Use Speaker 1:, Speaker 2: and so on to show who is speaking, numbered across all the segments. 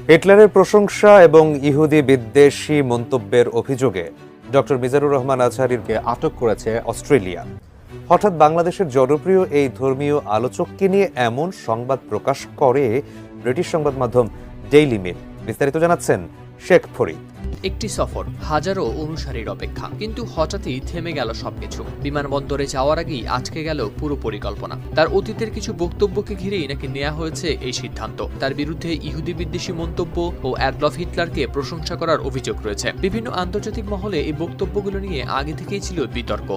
Speaker 1: হিটলারের প্রশংসা এবং ইহুদি বিদ্বেষী মন্তব্যের অভিযোগে ডক্টর মিজানুর রহমান আজহারীকে আটক করেছে অস্ট্রেলিয়া। হঠাৎ বাংলাদেশের জনপ্রিয় এই ধর্মীয় আলোচককে নিয়ে এমন সংবাদ প্রকাশ করে ব্রিটিশ সংবাদ মাধ্যম ডেইলি মেল। বিস্তারিত জানাচ্ছেন শেখ ফরিদ।
Speaker 2: একটি সফর, হাজারো অনুসারীর অপেক্ষা, কিন্তু হঠাৎই থেমে গেল সবকিছু। বিমানবন্দরে যাওয়ার আগেই আটকে গেল পুরো পরিকল্পনা। তার অতীতের কিছু বক্তব্যকে ঘিরেই নাকি নেওয়া হয়েছে এই সিদ্ধান্ত। তার বিরুদ্ধে ইহুদি বিদ্বেষী মন্তব্য ও অ্যাডলফ হিটলারকে প্রশংসা করার অভিযোগ রয়েছে। বিভিন্ন আন্তর্জাতিক মহলে এই বক্তব্যগুলো নিয়ে আগে থেকেই ছিল বিতর্ক।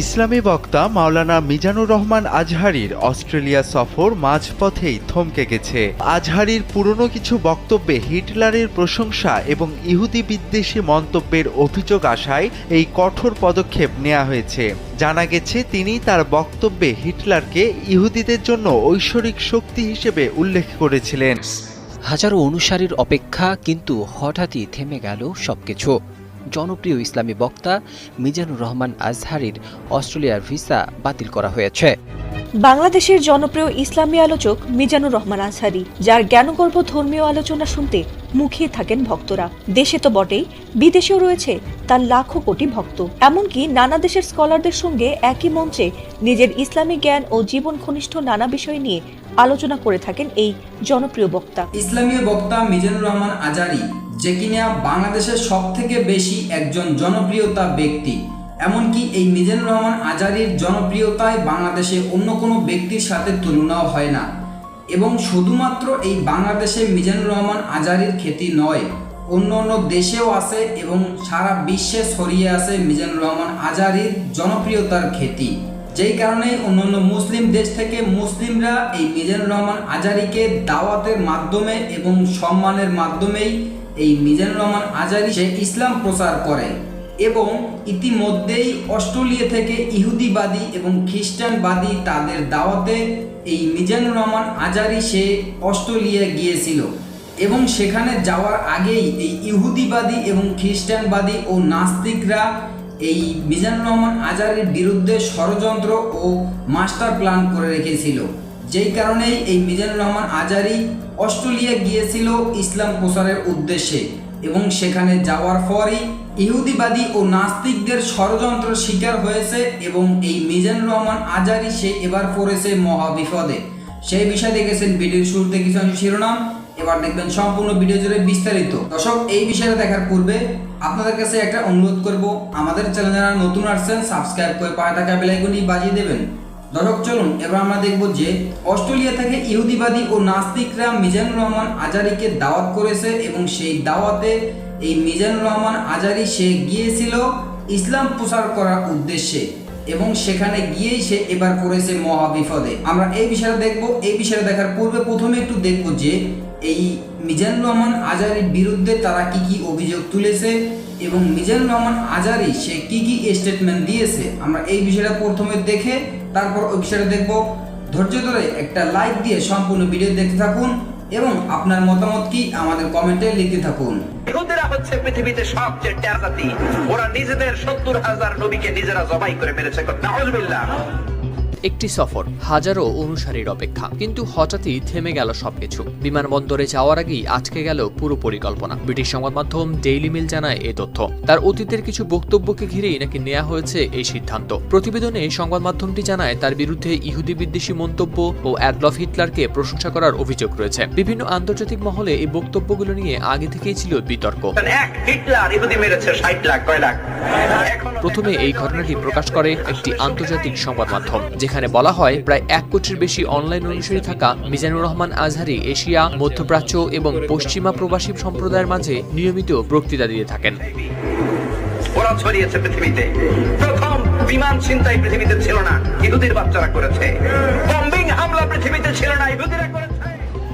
Speaker 3: ইসলামী বক্তা মাওলানা মিজানুর রহমান আজহারীর অস্ট্রেলিয়া সফর মাঝপথেই থমকে গেছে। আজহারীর পুরনো কিছু বক্তব্যে হিটলারের প্রশংসা এবং ইহুদি বিদ্বেষী মন্তব্যের অভিযোগ আসায় এই কঠোর পদক্ষেপ নেওয়া হয়েছে। জানা গেছে তিনি তার বক্তব্যে হিটলারকে ইহুদিদের জন্য ঐশ্বরিক শক্তি হিসেবে উল্লেখ করেছিলেন।
Speaker 4: হাজারো অনুসারীর অপেক্ষা, কিন্তু হঠাৎই থেমে গেল সবকিছু। জনপ্রিয় ইসলামী বক্তা মিজানুর রহমান আজহারীর অস্ট্রেলিয়ার ভিসা বাতিল করা হয়েছে।
Speaker 5: বাংলাদেশের জনপ্রিয় ইসলামী আলোচক মিজানুর রহমান আজহারী, যার জ্ঞানগর্ভ ধর্মীয় আলোচনা শুনতে মুখিয়ে থাকেন ভক্তরা। দেশে তো বটেই, বিদেশেও রয়েছে তার লাখো কোটি ভক্ত। এমনকি নানা দেশের স্কলারদের সঙ্গে একই মঞ্চে নিজের ইসলামী জ্ঞান ও জীবন ঘনিষ্ঠ নানা বিষয় নিয়ে আলোচনা করে থাকেন এই জনপ্রিয় বক্তা।
Speaker 6: ইসলামী বক্তা মিজানুর রহমান আজহারী, যে কিনা বাংলাদেশের সব থেকে বেশি একজন জনপ্রিয়তা ব্যক্তি। এমনকি এই মিজানুর রহমান আজহারীর জনপ্রিয়তায় বাংলাদেশে অন্য কোনো ব্যক্তির সাথে তুলনাও হয় না। এবং শুধুমাত্র এই বাংলাদেশে মিজানুর রহমান আজহারীর খ্যাতি নয়, অন্য অন্য দেশেও আছে এবং সারা বিশ্বে ছড়িয়ে আছে মিজানুর রহমান আজহারীর জনপ্রিয়তার খ্যাতি। যেই কারণে অন্যান্য মুসলিম দেশ থেকে মুসলিমরা এই মিজানুর রহমান আজহারীকে দাওয়াতের মাধ্যমে এবং সম্মানের মাধ্যমেই এই মিজানুর রহমান আজহারী সে ইসলাম প্রচার করে। এবং ইতিমধ্যেই অস্ট্রেলিয়া থেকে ইহুদিবাদী এবং খ্রিস্টানবাদী তাদের দাওয়াতে এই মিজানুর রহমান আজহারী সে অস্ট্রেলিয়া গিয়েছিল। এবং সেখানে যাওয়ার আগেই এই ইহুদিবাদী এবং খ্রিস্টানবাদী ও নাস্তিকরা এই মিজানুর রহমান আজহারীর বিরুদ্ধে ষড়যন্ত্র ও মাস্টার প্ল্যান করে রেখেছিল। যেই কারণেই এই মিজানুর রহমান আজহারী অস্ট্রেলিয়া গিয়েছিল ইসলাম প্রচারের উদ্দেশ্যে। এবং সেখানে যাওয়ার পরই ইহুদিবাদী ও নাস্তিকদের ষড়যন্ত্র শিকার হয়েছে এবং এই মিজানুর রহমান আজহারী সে এবার পড়েছে মহাবিপদে। সেই বিষয়ে দেখেছেন ভিডিওর শুরুতে কিছু অংশ শিরোনাম, এবার দেখবেন সম্পূর্ণ ভিডিও জুড়ে বিস্তারিত। দর্শক, এই বিষয়টা দেখার পূর্বে আপনাদের কাছে একটা অনুরোধ করব, আমাদের চ্যানেলে যারা নতুন আসছেন সাবস্ক্রাইব করে পাশে থাকা বেল আইকনটি বাজিয়ে দেবেন। দর্শক চলুন এবার আমরা দেখব যে অস্ট্রেলিয়া থেকে ইহুদিবাদী ও নাস্তিকরা মিজানুর রহমান আজহারীকে দাওয়াত করেছে এবং সেই দাওয়াতে এই মিজানুর রহমান আজহারী সে গিয়েছিল ইসলাম প্রচার করার উদ্দেশ্যে এবং সেখানে গিয়েই সে এবার পড়েছে মহাবিপদে। আমরা এই বিষয়টা দেখব। এই বিষয়টা দেখার পূর্বে প্রথমে একটু দেখব যে এই মিজানুর রহমান আজহারীর বিরুদ্ধে তারা কি কি অভিযোগ তুলেছে এবং মিজানুর রহমান আজহারী সে কি কি স্টেটমেন্ট দিয়েছে। আমরা এই বিষয়টা প্রথমে দেখে তারপর ওই বিষয়টা দেখব। ধৈর্য ধরে একটা লাইক দিয়ে সম্পূর্ণ ভিডিও দেখতে থাকুন এবং আপনার মতামত কি আমাদের কমেন্টে লিখতে থাকুন।
Speaker 7: ইহুদিরা হচ্ছে পৃথিবীতে সবচেয়ে টেরা জাতি। ওরা নিজেদের 70,000 নবীকে নিজেরা জবাই করে মেরেছে। নাউজুবিল্লাহ।
Speaker 2: একটি সফর, হাজারো অনুসারীর অপেক্ষা, কিন্তু হঠাৎই থেমে গেল সবকিছু। বিমানবন্দরে যাওয়ার আগেই আটকে গেল পুরো পরিকল্পনা। ব্রিটিশ সংবাদ মাধ্যম ডেইলি মেল জানায় এই তথ্য। তার অতীতের কিছু বক্তব্যকে ঘিরেই নাকি নেওয়া হয়েছে এই সিদ্ধান্ত। প্রতিবেদনে সংবাদ মাধ্যমটি জানায় তার বিরুদ্ধে ইহুদি বিদ্বেষী মন্তব্য ও অ্যাডলফ হিটলারকে প্রশংসা করার অভিযোগ রয়েছে। বিভিন্ন আন্তর্জাতিক মহলে এই বক্তব্যগুলো নিয়ে আগে থেকেই ছিল বিতর্ক। প্রথমে এই ঘটনাটি প্রকাশ করে একটি আন্তর্জাতিক সংবাদ মাধ্যম, যেখানে বলা হয় প্রায় 1 কোটির বেশি অনলাইন অনুসারী থাকা মিজানুর রহমান আজহারী এশিয়া, মধ্যপ্রাচ্য এবং পশ্চিমা প্রবাসী সম্প্রদায়ের মাঝে নিয়মিত বক্তৃতা দিয়ে থাকেন।
Speaker 7: ওরা ছড়িয়েছে পৃথিবীতে। প্রথম বিমান ছিনতাই পৃথিবীতে ছিল না, ইহুদির বাচ্চারা করেছে। বম্বিং হামলা পৃথিবীতে ছিল না, ইহুদিরা করেছে।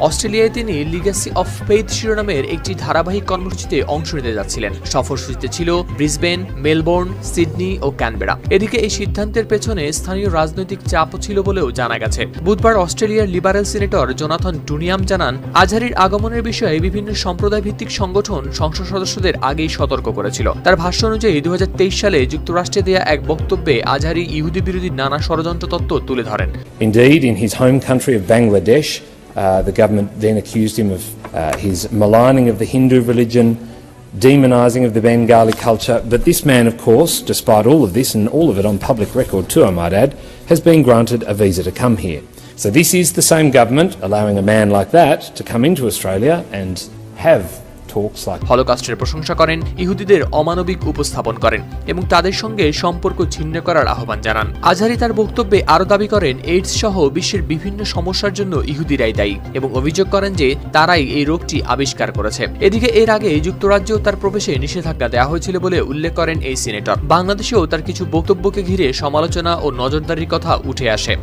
Speaker 2: অস্ট্রেলিয়ায় তিনি লিগ্যাসি অফ ফেইথ শিরোনামের একটি ধারাবাহিক কর্মসূচিতে অংশ নিতে যাচ্ছিলেন। সফরসূচিতে ছিল ব্রিসবেন, মেলবোর্ন, সিডনি ও ক্যানবেরা। এদিকে এই সিদ্ধান্তের পেছনে স্থানীয় রাজনৈতিক চাপও ছিল বলেও জানা গেছে। বুধবার অস্ট্রেলিয়ার লিবারেল সিনেটর জোনাথন ডুনিয়াম জানান, আজহারীর আগমনের বিষয়ে বিভিন্ন সম্প্রদায় ভিত্তিক সংগঠন সংসদ সদস্যদের আগেই সতর্ক করেছিল। তার ভাষ্য অনুযায়ী 2023 সালে যুক্তরাষ্ট্রে দেয়া এক বক্তব্যে আজহারী ইহুদি বিরোধী নানা ষড়যন্ত্র তত্ত্ব তুলে ধরেন।
Speaker 8: Indeed, in his home country of Bangladesh, The government then accused him of his maligning of the Hindu religion, demonising of the Bengali culture. But this man, of course, despite all of this, and all of it on public record too, I might add, has been granted a visa to come here. So this is the same government allowing a man like that to come into Australia and have talks like
Speaker 2: হলোকস্টের প্রশংসা করেন, ইহুদিদের অমানবিক উপস্থাপন করেন এবং তাদের সঙ্গে সম্পর্ক ছিন্ন করার আহ্বান জানান। আজহারি তার বক্তব্যে আরও দাবি করেন এইডস সহ বিশ্বের বিভিন্ন সমস্যার জন্য ইহুদিরাই দায়ী এবং অভিযোগ করেন যে তারাই এই রোগটি আবিষ্কার করেছে। এদিকে এর আগে যুক্তরাজ্যেও তার প্রবেশে নিষেধাজ্ঞা দেওয়া হয়েছিল বলে উল্লেখ করেন এই সিনেটর। বাংলাদেশেও তার কিছু বক্তব্যকে ঘিরে সমালোচনা ও নজরদারির কথা উঠে আসে।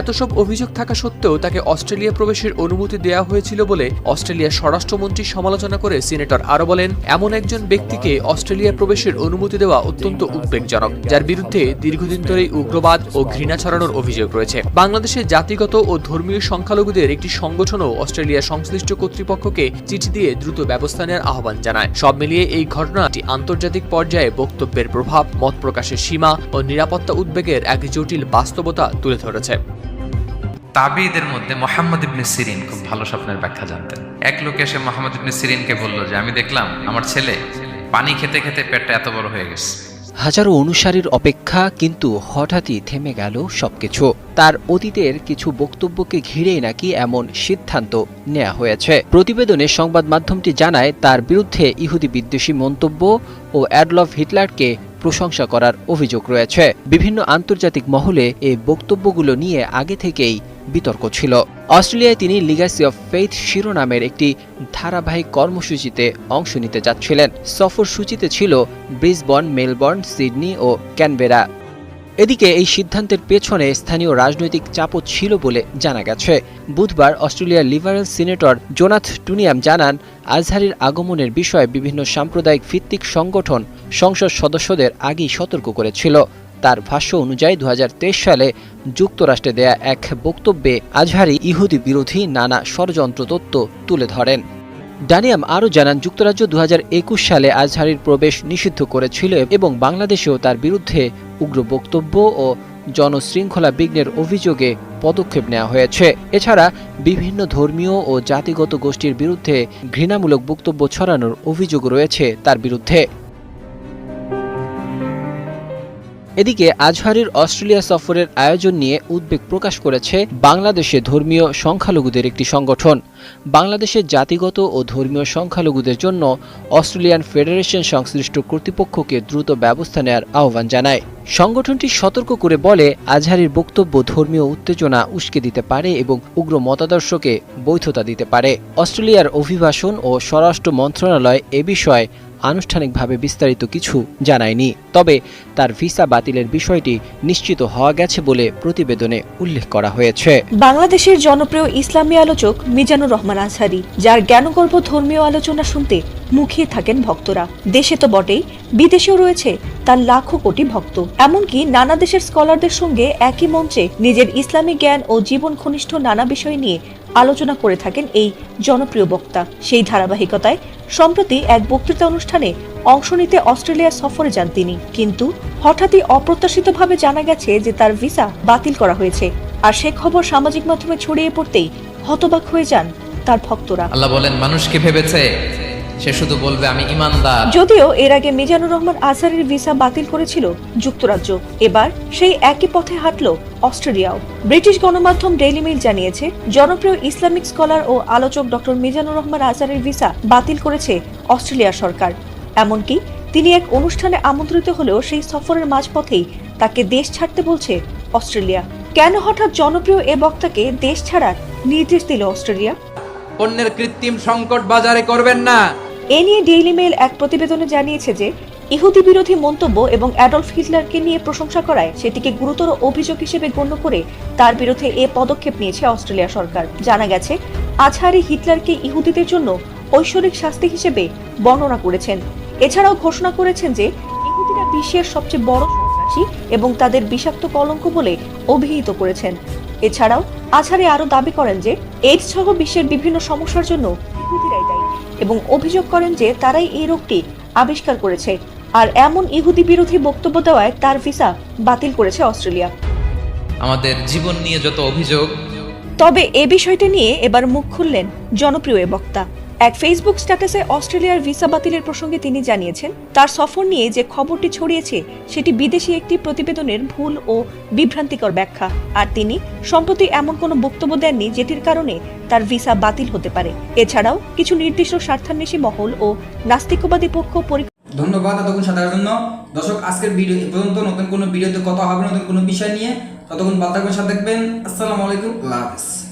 Speaker 2: এত সব অভিযোগ থাকা সত্ত্বেও তাকে অস্ট্রেলিয়া প্রবেশের অনুমতি দেওয়া হয়েছিল বলে অস্ট্রেলিয়ার স্বরাষ্ট্রমন্ত্রীর সমালোচনা করে সিনেটর আরও বলেন, এমন একজন ব্যক্তিকে অস্ট্রেলিয়া প্রবেশের অনুমতি দেওয়া অত্যন্ত উদ্বেগজনক, যার বিরুদ্ধে দীর্ঘদিন ধরেই উগ্রবাদ ও ঘৃণা ছড়ানোর অভিযোগ রয়েছে। বাংলাদেশের জাতিগত ও ধর্মীয় সংখ্যালঘুদের একটি সংগঠনও অস্ট্রেলিয়ার সংশ্লিষ্ট কর্তৃপক্ষকে চিঠি দিয়ে দ্রুত ব্যবস্থা নেওয়ার আহ্বান জানায়। সব মিলিয়ে এই ঘটনাটি আন্তর্জাতিক পর্যায়ে বক্তব্যের প্রভাব, মত প্রকাশের সীমা ও নিরাপত্তা উদ্বেগের এক জটিল বাস্তবতা তুলে ধরেছে।
Speaker 9: তাবিদের মধ্যে মোহাম্মদ ইবনে সিরিন খুব ভালো স্বপ্নের ব্যাখ্যা জানতেন। এক লোক এসে মোহাম্মদ ইবনে সিরিনকে বলল যে আমি দেখলাম আমার ছেলে পানি খেতে খেতে পেটটা এত বড় হয়ে গেছে।
Speaker 4: হাজারো অনুসারীর অপেক্ষা, কিন্তু হঠাৎই থেমে গেল সবকিছু। তার অতীতের কিছু বক্তব্যকে ঘিরেই নাকি এমন সিদ্ধান্ত নেওয়া হয়েছে। প্রতিবেদনে সংবাদ মাধ্যমটি জানায় তার বিরুদ্ধে ইহুদি বিদ্বেষী মন্তব্য ও অ্যাডলফ হিটলারকে প্রশংসা করার অভিযোগ রয়েছে। বিভিন্ন আন্তর্জাতিক মহলে এই বক্তব্যগুলো নিয়ে আগে থেকেই বিতর্ক ছিল। অস্ট্রেলিয়ায় তিনি লিগ্যাসি অফ ফেইথ শিরোনামের একটি ধারাবাহিক কর্মসূচিতে অংশ নিতে যাচ্ছিলেন। সফর সূচিতে ছিল ব্রিসবেন, মেলবোর্ন, সিডনি ও ক্যানবেরা। এদিকে এই সিদ্ধান্তের পেছনে স্থানীয় রাজনৈতিক চাপও ছিল বলে জানা গেছে। বুধবার অস্ট্রেলিয়ার লিবারেল সিনেটর জোনাথ টুনিয়াম জানান, আজহারির আগমনের বিষয়ে বিভিন্ন সাম্প্রদায়িক ভিত্তিক সংগঠন সংসদ সদস্যদের আগেই সতর্ক করেছিল। তার ভাষ্য অনুযায়ী 2023 সালে যুক্তরাষ্ট্রে দেয়া এক বক্তব্যে আজহারি ইহুদি বিরোধী নানা ষড়যন্ত্র তত্ত্ব তুলে ধরেন। ডানিয়াম আরও জানান, যুক্তরাজ্য 2021 সালে আজহারির প্রবেশ নিষিদ্ধ করেছিল এবং বাংলাদেশেও তার বিরুদ্ধে উগ্র বক্তব্য ও জনশৃঙ্খলা বিঘ্নের অভিযোগে পদক্ষেপ নেওয়া হয়েছে। এছাড়া বিভিন্ন ধর্মীয় ও জাতিগত গোষ্ঠীর বিরুদ্ধে ঘৃণামূলক বক্তব্য ছড়ানোর অভিযোগ রয়েছে তার বিরুদ্ধে। এদিকে আজহারির অস্ট্রেলিয়া সফরের আয়োজন নিয়ে উদ্বেগ প্রকাশ করেছে বাংলাদেশে ধর্মীয় সংখ্যালঘুদের একটি সংগঠন। বাংলাদেশের জাতিগত ও ধর্মীয় সংখ্যালঘুদের জন্য অস্ট্রেলিয়ান ফেডারেশন সংশ্লিষ্ট কর্তৃপক্ষকে দ্রুত ব্যবস্থা নেওয়ার আহ্বান জানায়। সংগঠনটি সতর্ক করে বলে, আজহারির বক্তব্য ধর্মীয় উত্তেজনা উস্কে দিতে পারে এবং উগ্র মতাদর্শকে বৈধতা দিতে পারে। অস্ট্রেলিয়ার অভিবাসন ও স্বরাষ্ট্র মন্ত্রণালয় এ বিষয়ে আনুষ্ঠানিকভাবে বিস্তারিত কিছু জানায়নি, তবে তার ভিসা বাতিলের বিষয়টি নিশ্চিত হওয়া গেছে বলে প্রতিবেদনে উল্লেখ করা হয়েছে।
Speaker 5: বাংলাদেশের জনপ্রিয় ইসলামী আলোচক মিজানুর রহমান আজহারি, যার জ্ঞানগর্ভ ধর্মীয় আলোচনা শুনতে মুখিয়ে থাকেন ভক্তরা। দেশে তো বটেই, বিদেশেও রয়েছে তার লাখো কোটি ভক্ত। এমনকি নানা দেশের স্কলারদের সঙ্গে একই মঞ্চে নিজের ইসলামী জ্ঞান ও জীবন ঘনিষ্ঠ নানা বিষয় নিয়ে আলোচনা করে থাকেন এই জনপ্রিয় বক্তা। সেই ধারাবাহিকতায় সম্প্রতি এক বক্তৃতা অনুষ্ঠানে অংশ নিতে অস্ট্রেলিয়া সফরে যান তিনি, কিন্তু হঠাৎই অপ্রত্যাশিতভাবে জানা গেছে যে তার ভিসা বাতিল করা হয়েছে। আর সে খবর সামাজিক মাধ্যমে ছড়িয়ে পড়তেই হতবাক হয়ে যান তার ভক্তরা।
Speaker 9: আল্লাহ বলেন, মানুষ কি ভেবেছে সে শুধু বলবে আমি ঈমানদার।
Speaker 5: যদিও এর আগে মিজানুর রহমান আজহারির ভিসা বাতিল করেছিল যুক্তরাজ্য, এবার সেই একই পথে হাঁটল অস্ট্রেলিয়াও। ব্রিটিশ গণমাধ্যম ডেইলি মেইল জানিয়েছে, জনপ্রিয় ইসলামিক স্কলার ও আলোচক ডক্টর মিজানুর রহমান আজহারির ভিসা বাতিল করেছে অস্ট্রেলিয়ার সরকার। এমনকি তিনি এক অনুষ্ঠানে আমন্ত্রিত হলেও সেই সফরের মাঝপথেই তাকে দেশ ছাড়তে বলছে অস্ট্রেলিয়া। কেন হঠাৎ জনপ্রিয় এ বক্তাকে দেশ ছাড়ার নির্দেশ দিল অস্ট্রেলিয়া?
Speaker 10: পণ্যের কৃত্রিম সংকট বাজারে করবেন না।
Speaker 5: এ নিয়ে ডেইলি মেইল এক প্রতিবেদনে জানিয়েছে যে ইহুদি বিরোধী মন্তব্য এবং অ্যাডলফ হিটলারকে নিয়ে প্রশংসা করায় সেটিকে গুরুতর অভিযোগ হিসেবে গণ্য করে তার বিরুদ্ধে এ পদক্ষেপ নিয়েছে অস্ট্রেলিয়া সরকার। জানা গেছে, আজহারি হিটলারকে ইহুদিদের জন্য ঐশ্বরিক শাস্তি হিসেবে বর্ণনা করেছেন। এছাড়াও ঘোষণা করেছেন যে ইহুদিরা বিশ্বের সবচেয়ে বড় সন্ত্রাসী এবং তাদের বিষাক্ত কলঙ্ক বলে অভিহিত করেছেন। এছাড়াও আজহারি আরও দাবি করেন যে এইডস সহ বিশ্বের বিভিন্ন সমস্যার জন্য ইহুদিরাই দায়ী এবং অভিযোগ করেন যে তারাই এই রোগটি আবিষ্কার করেছে। আর এমন ইহুদি বিরোধী বক্তব্য দেওয়ায় তার ভিসা বাতিল করেছে অস্ট্রেলিয়া।
Speaker 9: আমাদের জীবন নিয়ে যত অভিযোগ।
Speaker 5: তবে এ বিষয়টা নিয়ে এবার মুখ খুললেন জনপ্রিয় এ বক্তা। এক ফেসবুক স্ট্যাটাসে অস্ট্রেলিয়ার ভিসা বাতিলের প্রসঙ্গে তিনি জানিয়েছেন, তার সফর নিয়ে যে খবরটি ছড়িয়েছে সেটি বিদেশি একটি প্রতিবেদনের ভুল ও বিভ্রান্তিকর ব্যাখ্যা, আর তিনি সম্প্রতি এমন কোনো বক্তব্য দেননি যেটির কারণে তার ভিসা বাতিল হতে পারে। এছাড়াও কিছু নির্দিষ্ট স্বার্থান্বেষী মহল ও নাস্তিকবাদী পক্ষ
Speaker 6: ধন্যবাদ এতক্ষণ সাথে থাকার জন্য। দর্শক, আজকের ভিডিও এ পর্যন্ত। নতুন কোনো ভিডিওতে কথা হবে নতুন কোনো বিষয় নিয়ে। ততক্ষণ ভালো থাকবেন, সাথে থাকবেন। আসসালামু আলাইকুম, আল্লাহ হাফেজ।